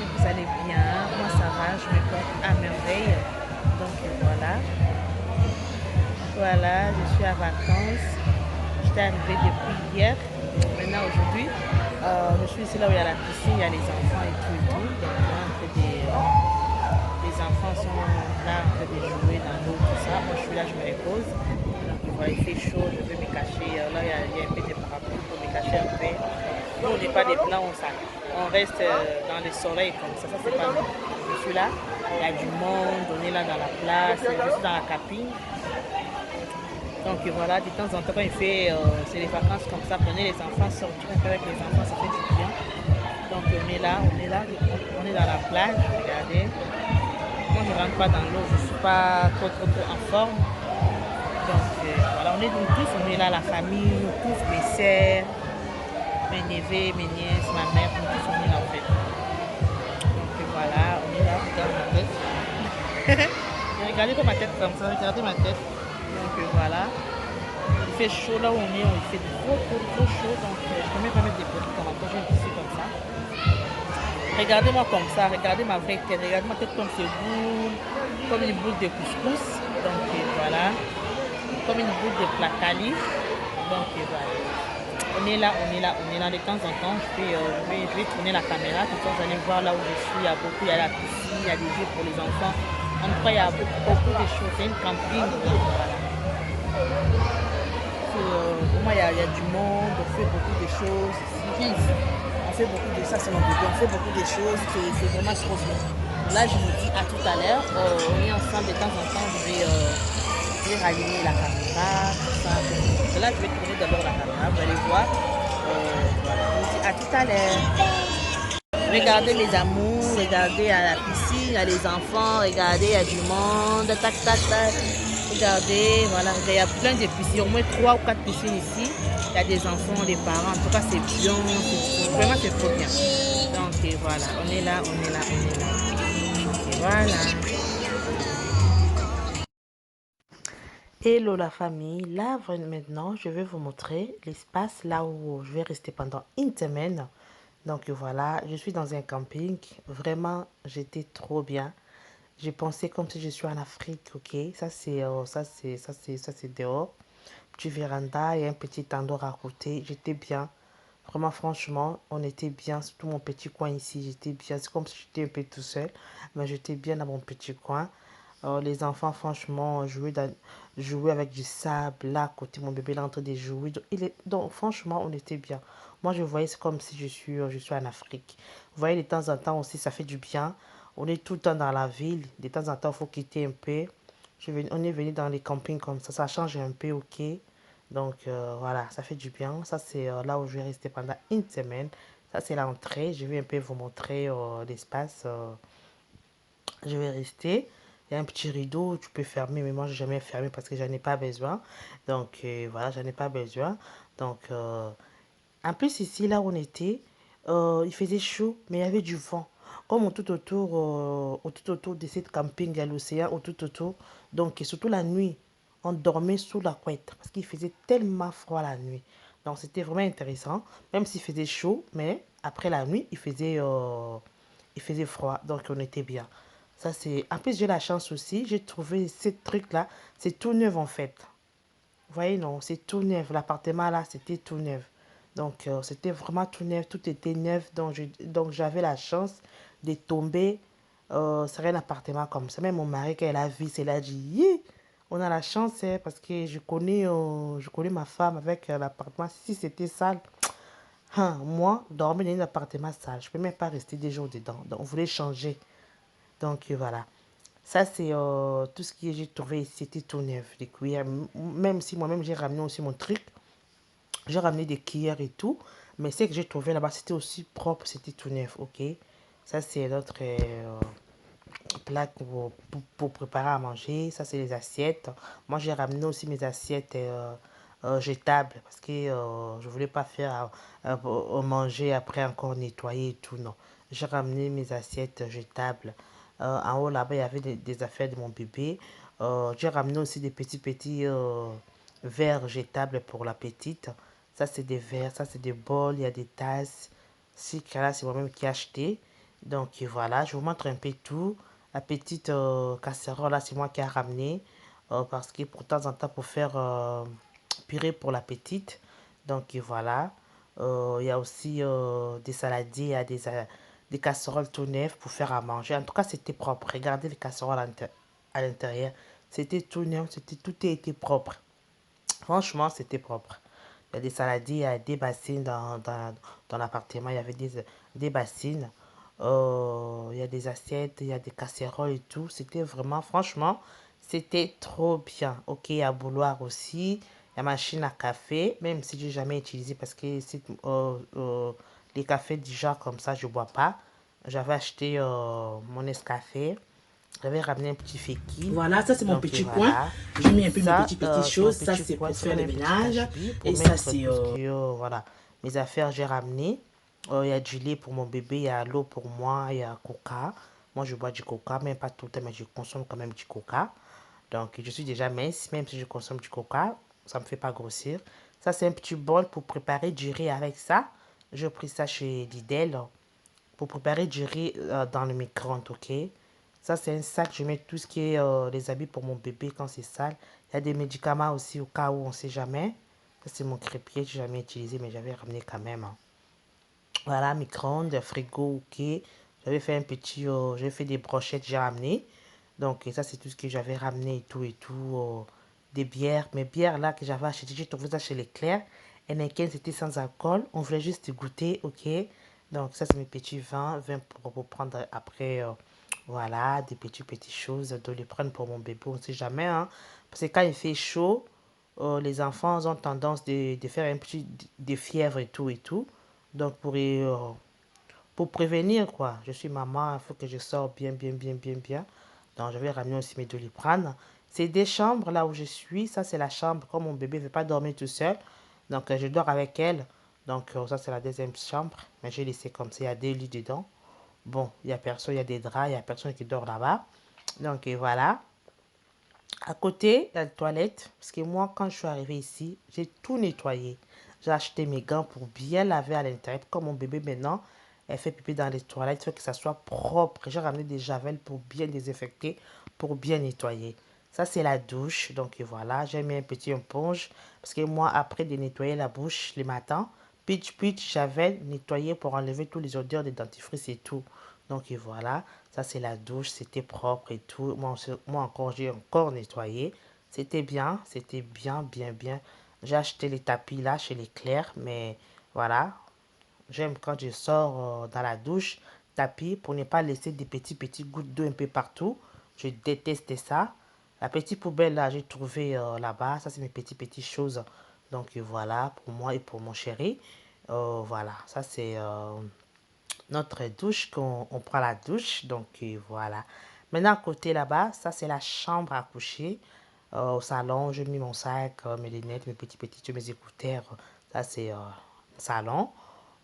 que vous allez bien. Moi, ça va, je me porte à merveille. Donc, voilà. Voilà, je suis à vacances. J'étais arrivée depuis hier. Maintenant, aujourd'hui, je suis ici là où il y a la piscine, il y a les enfants et tout et tout. Donc, là, les enfants sont là en train de jouer dans l'eau, tout ça. Moi, je suis là, je me repose. Donc, voilà, il fait chaud, je vais me cacher. Là, il y a un peu de parapluie pour me cacher un peu. Nous, on n'est pas des blancs, on reste dans le soleil comme ça. Ça, c'est pas nous. Je suis là, il y a du monde, on est là dans la place, je suis dans la cabine. Donc voilà, de temps en temps, quand il fait, c'est les vacances comme ça, prenez les enfants, sortir un peu avec les enfants, ça fait du bien. Donc on est dans la plage, regardez. Moi, je rentre pas dans l'eau, je suis pas trop en forme. Donc voilà, on est nous tous, on est là, la famille, nous tous, mes sœurs, mes neveux, mes nièces, ma mère, nous tous, on est là en fait. Donc voilà, on est là, regardez ma tête. Regardez pas ma tête comme ça, regardez ma tête. Donc voilà. Il fait chaud là où on est, il fait trop chaud. Donc je peux même pas mettre des produits comme ça, je vais ici comme ça. Regardez-moi comme ça, regardez ma vraie tête, regardez ma tête comme ce boule, comme une boule de couscous. Donc voilà, comme une boule de placali. Donc voilà. On est là, on est là, on est là de temps en temps. Je vais tourner la caméra, comme ça vous allez voir là où je suis. Il y a la piscine, il y a des jeux pour les enfants. En tout cas, il y a beaucoup de choses. C'est une camping. Donc, voilà. Pour moi, il y a du monde, on fait beaucoup de choses. On fait beaucoup de ça, c'est mon bébé. On fait beaucoup de choses, c'est vraiment trop bien. Là, je vous dis à tout à l'heure. On est ensemble de temps en temps. Je vais rallumer la caméra, tout ça. Donc, là, je vais tourner d'abord la caméra. Vous allez voir. Voilà. Je vous dis à tout à l'heure. Regardez mes amours, regardez à la piscine, il y a les enfants, regardez, il y a du monde, tac, tac, tac. Regardez, voilà, il y a plein de piscines, au moins 3 ou 4 piscines ici. Il y a des enfants, des parents, en tout cas c'est bien, vraiment c'est trop bien. Donc voilà, on est là, on est là, on est là. Et voilà. Hello la famille, là maintenant je vais vous montrer l'espace là où je vais rester pendant une semaine. Donc voilà, je suis dans un camping, vraiment j'étais trop bien. J'ai pensé comme si je suis en Afrique, ok? Ça c'est dehors. Petit véranda et un petit tandoor à côté. J'étais bien. Vraiment, franchement, on était bien. Surtout mon petit coin ici, j'étais bien. C'est comme si j'étais un peu tout seul, mais j'étais bien dans mon petit coin. Les enfants, franchement, jouaient avec du sable là à côté. Mon bébé là en train de jouer. Donc, franchement, on était bien. Moi, je voyais c'est comme si je suis en Afrique. Vous voyez, de temps en temps aussi, ça fait du bien. On est tout le temps dans la ville. De temps en temps, il faut quitter un peu. On est venu dans les campings comme ça change un peu, ok. Donc voilà, ça fait du bien. Ça, c'est là où je vais rester pendant une semaine. Ça, c'est l'entrée. Je vais un peu vous montrer l'espace. Je vais rester. Il y a un petit rideau, tu peux fermer, mais moi, je n'ai jamais fermé parce que j'en ai pas besoin. Donc voilà, j'en ai pas besoin. Donc en plus, ici, là où on était, il faisait chaud, mais il y avait du vent. Comme tout autour de cette camping, il y a l'océan, tout autour. Donc, et surtout la nuit, on dormait sous la couette parce qu'il faisait tellement froid la nuit. Donc, c'était vraiment intéressant, même s'il faisait chaud, mais après la nuit, il faisait froid. Donc, on était bien. Ça, c'est... En plus, j'ai la chance aussi, j'ai trouvé ce truc-là, c'est tout neuf en fait. Vous voyez, non, c'est tout neuf. L'appartement là, c'était tout neuf. Donc, c'était vraiment tout neuf. Tout était neuf. Donc j'avais la chance de tomber sur un appartement comme ça. Même mon mari, quand elle a vu, elle a dit, yeah, on a la chance hein, parce que je connais ma femme avec l'appartement. Si c'était sale, hein, moi, dormir dans un appartement sale, je ne peux même pas rester des jours dedans. Donc, on voulait changer. Donc, voilà. Ça, c'est tout ce que j'ai trouvé ici, c'était tout neuf. Des cuillères, même si moi-même j'ai ramené aussi mon truc, j'ai ramené des cuillères et tout, mais ce que j'ai trouvé là-bas, c'était aussi propre, c'était tout neuf, ok? Ça, c'est notre plat pour préparer à manger. Ça, c'est les assiettes. Moi, j'ai ramené aussi mes assiettes jetables parce que je voulais pas faire manger après encore nettoyer et tout, non. J'ai ramené mes assiettes jetables. En haut, là-bas, il y avait des affaires de mon bébé. J'ai ramené aussi des petits verres jetables pour la petite. Ça, c'est des verres, ça, c'est des bols, il y a des tasses. Si, là, c'est moi-même qui ai acheté. Donc voilà, je vous montre un peu tout. La petite casserole là, c'est moi qui ai ramené. Parce que pour temps en temps, pour faire purée pour la petite. Donc voilà. Il y a aussi des saladiers, il y a des casseroles tout neuves pour faire à manger. En tout cas, c'était propre. Regardez les casseroles à l'intérieur. C'était tout neuf, tout était propre. Franchement, c'était propre. Il y a des saladiers, il y a des bassines dans l'appartement. Il y avait des bassines. Il y a des assiettes, il y a des casseroles et tout. C'était vraiment, franchement, c'était trop bien. Ok, il y a bouloir aussi. Il y a machine à café, même si j'ai jamais utilisé parce que les cafés du genre comme ça, je bois pas. J'avais acheté mon Nescafé. J'avais ramené un petit féki. Voilà, ça c'est mon Donc petit coin. voilà. J'ai mis un peu mes Ça, petites c'est mon choses. Ça petit c'est coin. pour C'est faire comme le un petit ménage. cache-pied pour Et ça mettre c'est... tout ce que, voilà, mes affaires, j'ai ramené. Il y a du lait pour mon bébé, il y a l'eau pour moi, il y a coca. Moi, je bois du coca, même pas tout le temps, mais je consomme quand même du coca. Donc, je suis déjà mince, même si je consomme du coca, ça me fait pas grossir. Ça, c'est un petit bol pour préparer du riz avec ça. J'ai pris ça chez Lidl pour préparer du riz dans le micro-ondes, ok? Ça, c'est un sac, je mets tout ce qui est les habits pour mon bébé quand c'est sale. Il y a des médicaments aussi au cas où on ne sait jamais. Ça, c'est mon crépier, je n'ai jamais utilisé, mais j'avais ramené quand même, hein. Voilà, micro-ondes, frigo, ok. J'avais fait un petit, j'avais fait des brochettes, j'ai ramené. Donc, et ça, c'est tout ce que j'avais ramené et tout, et tout. Des bières. Mes bières là que j'avais achetées, j'ai trouvé ça chez Leclerc. Heineken, c'était sans alcool. On voulait juste goûter, ok. Donc, ça, c'est mes petits vins pour prendre après. Voilà, des petites choses de les prendre pour mon bébé, on ne sait jamais, hein. Parce que quand il fait chaud, les enfants ont tendance de faire un petit de fièvre et tout et tout. Donc, pour prévenir, quoi. Je suis maman, il faut que je sorte bien, bien, bien, bien, bien. Donc, je vais ramener aussi mes Doliprane. C'est des chambres là où je suis. Ça, c'est la chambre. Comme mon bébé ne veut pas dormir tout seul. Donc, je dors avec elle. Donc, ça, c'est la deuxième chambre. Mais j'ai laissé comme ça. Il y a des lits dedans. Bon, il y a personne, il y a des draps. Il y a personne qui dort là-bas. Donc, et voilà. À côté, il y a la toilette. Parce que moi, quand je suis arrivée ici, j'ai tout nettoyé. J'ai acheté mes gants pour bien laver à l'intérieur. Comme mon bébé maintenant, elle fait pipi dans les toilettes. Il faut que ça soit propre. J'ai ramené des javels pour bien désinfecter, pour bien nettoyer. Ça, c'est la douche. Donc voilà, j'ai mis un petit éponge. Parce que moi, après de nettoyer la bouche le matin, pitch, pitch, javel, nettoyer pour enlever tous les odeurs des dentifrices et tout. Donc voilà, ça c'est la douche, c'était propre et tout. Moi encore, j'ai encore nettoyé. C'était bien, bien, bien. J'ai acheté les tapis là chez Leclerc, mais voilà, j'aime quand je sors dans la douche, tapis pour ne pas laisser des petits gouttes d'eau un peu partout. Je déteste ça. La petite poubelle là, j'ai trouvé là-bas. Ça, c'est mes petites choses. Donc voilà, pour moi et pour mon chéri. Voilà, ça c'est notre douche, qu'on on prend la douche. Donc voilà. Maintenant, à côté là-bas, ça c'est la chambre à coucher. Au salon, j'ai mis mon sac, mes lunettes, mes petits, mes écouteurs. Ça c'est salon.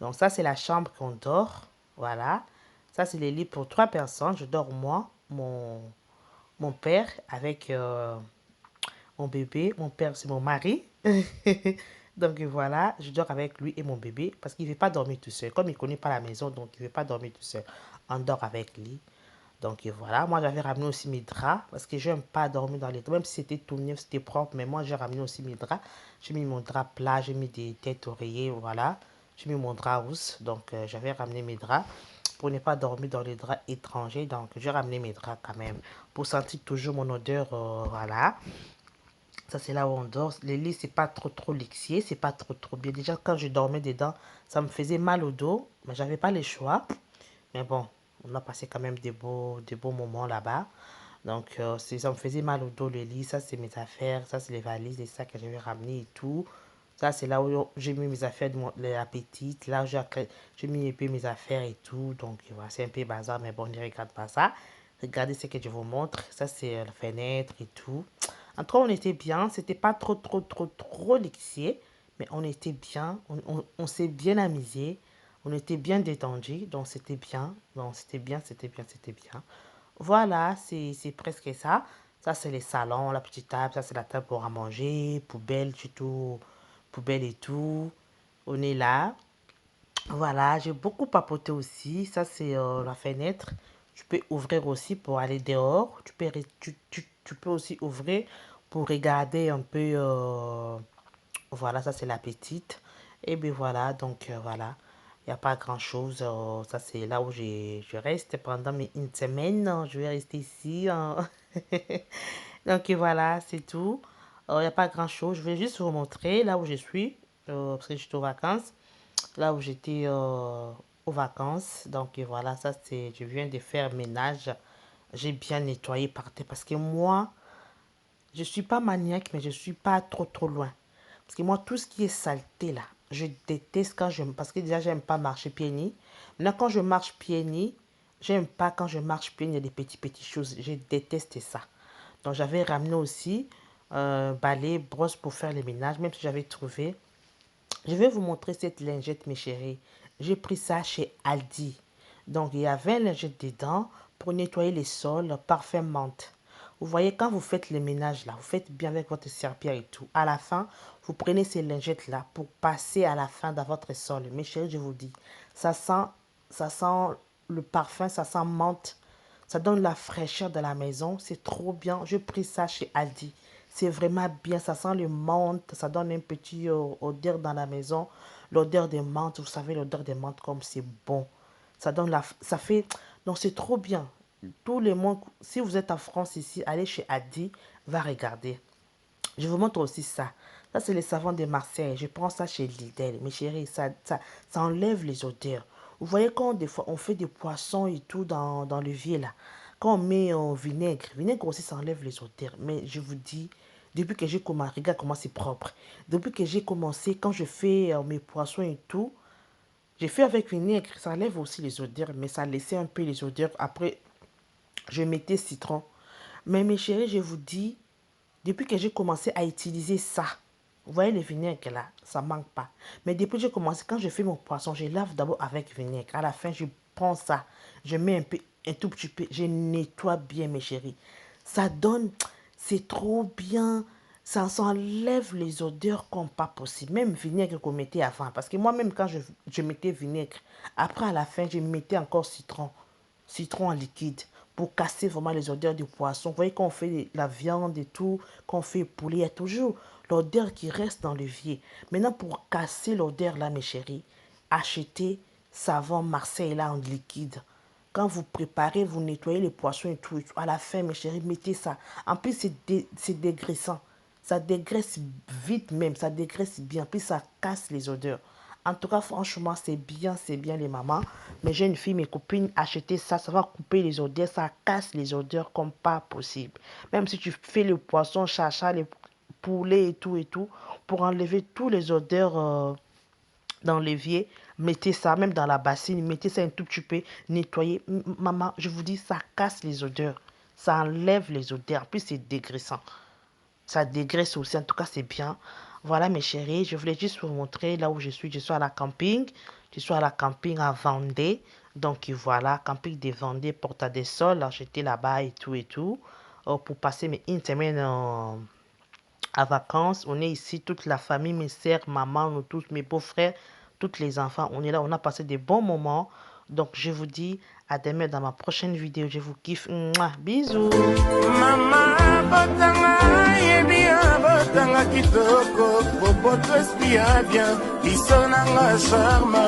Donc ça c'est la chambre qu'on dort. Voilà. Ça c'est les lits pour trois personnes. Je dors moi, mon père avec mon bébé. Mon père c'est mon mari. Donc voilà, je dors avec lui et mon bébé parce qu'il ne veut pas dormir tout seul. Comme il ne connaît pas la maison, donc il ne veut pas dormir tout seul. On dort avec lui. Donc voilà, moi j'avais ramené aussi mes draps parce que je n'aime pas dormir dans les draps. Même si c'était tout neuf, c'était propre, mais moi j'ai ramené aussi mes draps. J'ai mis mon drap plat, j'ai mis des têtes oreillers, voilà. J'ai mis mon drap rousse, donc j'avais ramené mes draps pour ne pas dormir dans les draps étrangers. Donc j'ai ramené mes draps quand même pour sentir toujours mon odeur, voilà. Ça, c'est là où on dort. Les lits, c'est pas trop lixier, c'est pas trop bien. Déjà, quand je dormais dedans, ça me faisait mal au dos, mais j'avais pas le choix. Mais bon, on a passé quand même des beaux moments là-bas. Donc, ça me faisait mal au dos, le lit. Ça, c'est mes affaires. Ça, c'est les valises, les sacs que j'avais ramenés et tout. Ça, c'est là où j'ai mis mes affaires de la petite. Là, j'ai mis un peu mes affaires et tout. Donc, voilà, c'est un peu bazar, mais bon, ne regarde pas ça. Regardez ce que je vous montre. Ça, c'est la fenêtre et tout. En tout cas, on était bien. C'était pas trop lixier. Mais on était bien. On s'est bien amusé. On était bien détendu. Donc, c'était bien. Donc, c'était bien. Voilà, c'est presque ça. Ça, c'est les salons, la petite table. Ça, c'est la table pour à manger. Poubelle, tout. Poubelle et tout. On est là. Voilà, j'ai beaucoup papoté aussi. Ça, c'est la fenêtre. Tu peux ouvrir aussi pour aller dehors. Tu peux aussi ouvrir pour regarder un peu. Voilà, ça, c'est la petite. Et bien voilà, donc voilà. Il n'y a pas grand-chose. Ça, c'est là où je reste pendant une semaine. Je vais rester ici. Donc voilà, c'est tout. Il n'y a pas grand-chose. Je vais juste vous montrer là où je suis. Parce que je suis aux vacances là où j'étais aux vacances. Donc voilà, ça c'est, je viens de faire ménage. J'ai bien nettoyé par terre parce que moi, je suis pas maniaque, mais je suis pas trop loin. Parce que moi, tout ce qui est saleté là, je déteste quand je... Parce que déjà, j'aime pas marcher pieds nus. Maintenant, quand je marche pieds nus, j'aime pas quand je marche pieds nus, il y a des petites choses. Je déteste ça. Donc j'avais ramené aussi balai, brosse pour faire le ménage, même si j'avais trouvé. Je vais vous montrer cette lingette, mes chéris. J'ai pris ça chez Aldi. Donc, il y a 20 lingettes dedans pour nettoyer les sols, parfum menthe. Vous voyez, quand vous faites le ménage là, vous faites bien avec votre serpillère et tout. À la fin, vous prenez ces lingettes là pour passer à la fin dans votre sol. Mes chéris, je vous dis, ça sent le parfum, ça sent menthe. Ça donne la fraîcheur de la maison. C'est trop bien. Je pris ça chez Aldi. C'est vraiment bien. Ça sent le menthe. Ça donne un petit odeur dans la maison. L'odeur des menthes. Vous savez, l'odeur des menthes comme c'est bon. Ça donne la... Ça fait... Non, c'est trop bien. Tous les mois, si vous êtes en France ici, allez chez Aldi. Va regarder. Je vous montre aussi ça. Ça, c'est les savons de Marseille. Je prends ça chez Lidl. Mes chéris, ça enlève les odeurs. Vous voyez quand des fois on fait des poissons et tout dans l'évier là. Quand on met vinaigre, vinaigre aussi ça enlève les odeurs. Mais je vous dis, depuis que j'ai commencé, regarde comment c'est propre. Depuis que j'ai commencé, quand je fais mes poissons et tout, j'ai fait avec vinaigre, ça enlève aussi les odeurs, mais ça laissait un peu les odeurs. Après, je mettais citron. Mais mes chéris, je vous dis, depuis que j'ai commencé à utiliser ça, vous voyez le vinaigre là, ça manque pas. Mais depuis que j'ai commencé, quand je fais mon poisson, je lave d'abord avec vinaigre. À la fin, je prends ça, je mets un tout petit peu, je nettoie bien mes chéris. Ça donne, c'est trop bien. Ça s'enlève les odeurs comme pas possible. Même vinaigre qu'on mettait avant. Parce que moi-même, quand je mettais vinaigre, après à la fin, je mettais encore citron en liquide pour casser vraiment les odeurs du poisson. Vous voyez, quand on fait la viande et tout, quand on fait le poulet, il y a toujours l'odeur qui reste dans l'évier. Maintenant, pour casser l'odeur là, mes chéris, achetez savon Marseille là en liquide. Quand vous préparez, vous nettoyez les poissons et tout. À la fin, mes chéris, mettez ça. En plus, c'est dégraissant. Ça dégraisse vite même, ça dégraisse bien. Puis ça casse les odeurs. En tout cas, franchement, c'est bien les mamans. Mais j'ai une fille, mes copines, acheter ça, ça va couper les odeurs, ça casse les odeurs comme pas possible. Même si tu fais le poisson, chacha, les poulets et tout, pour enlever tous les odeurs dans l'évier, mettez ça, même dans la bassine, mettez ça un tout petit peu, nettoyez. Maman, je vous dis, ça casse les odeurs. Ça enlève les odeurs, puis c'est dégraissant. Ça dégraisse aussi, en tout cas, c'est bien. Voilà, mes chéris, je voulais juste vous montrer là où je suis. Je suis à la camping. Je suis à la camping à Vendée. Donc, voilà, camping de Vendée, Porta des Sols. J'étais là-bas et tout. Pour passer une semaine à vacances. On est ici, toute la famille, mes sœurs, maman, nous tous, mes beaux-frères, tous les enfants. On est là, on a passé des bons moments. Donc, je vous dis à demain dans ma prochaine vidéo. Je vous kiffe. Mouah, bisous. Mama botanga yebia botanga kitoko popoto espia bien biso nanga charme